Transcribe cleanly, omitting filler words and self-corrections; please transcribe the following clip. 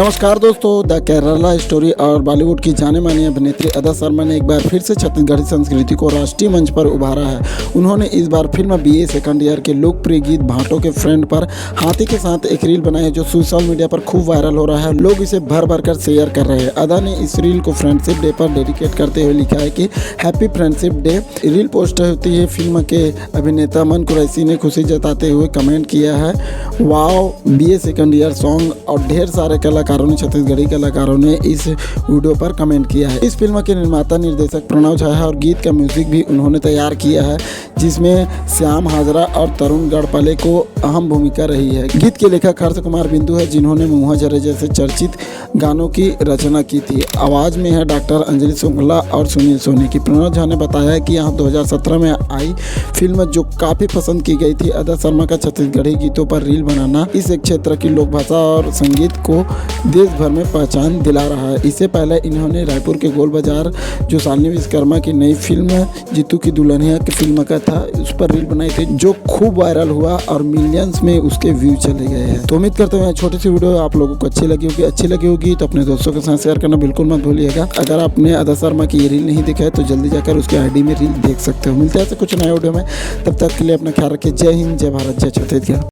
नमस्कार दोस्तों, the Kerala story और बॉलीवुड की जाने मानी अभिनेत्री अदा शर्मा ने एक बार फिर से छत्तीसगढ़ी संस्कृति को राष्ट्रीय मंच पर उभारा है। उन्होंने इस बार फिल्म बीए सेकंड ईयर के लोकप्रिय गीत भाटों के फ्रेंड पर हाथी के साथ एक रील बनाई है जो सोशल मीडिया पर खूब वायरल हो रहा है। लोग इसे भर भर कर शेयर कर रहे हैं। अदा ने इस रील को फ्रेंडशिप डे पर डेडिकेट करते हुए लिखा है कि happy friendship day. Reel post होती है फिल्म के अभिनेता मन कुरैशी ने खुशी जताते हुए कमेंट किया है, wow BA second year song. और ढेर सारे छत्तीसगढ़ी कलाकारों ने इस वीडियो पर कमेंट किया है। इस फिल्म के निर्माता निर्देशक प्रणव झा है और गीत का म्यूजिक भी उन्होंने तैयार किया है, जिसमें श्याम हाजरा और तरुण गढ़पाले को अहम भूमिका रही है। गीत के लेखक हर्ष कुमार बिंदु है, जिन्होंने मुँह जरे जैसे चर्चित गानों की रचना की थी। आवाज में है डॉक्टर अंजलि शुक्ला और सुनील सोनी की। प्रणव झा ने बताया कि यह 2017 में आई फिल्म जो काफी पसंद की गई थी। अदा शर्मा का छत्तीसगढ़ी गीतों पर रील बनाना इस क्षेत्र की लोक भाषा और संगीत को देश भर में पहचान दिला रहा है। इससे पहले इन्होंने रायपुर के गोल बाजार जो शालिनी विश्वकर्मा की नई फिल्म जीतू की दुल्हनिया की फिल्म का था, उस पर रील बनाई थी जो खूब वायरल हुआ और मिलियंस में उसके व्यू चले गए हैं। तो उम्मीद करते हैं छोटी सी वीडियो आप लोगों को अच्छी लगी होगी तो अपने दोस्तों के साथ शेयर करना बिल्कुल मत भूलिएगा। अगर आपने अदा शर्मा की ये रील नहीं देखा है तो जल्दी जाकर उसके आईडी में रील देख सकते हो। मिलते हैं कुछ नए वीडियो में, तब तक के लिए अपना ख्याल रखिए। जय हिंद, जय भारत, जय छत्तीसगढ़।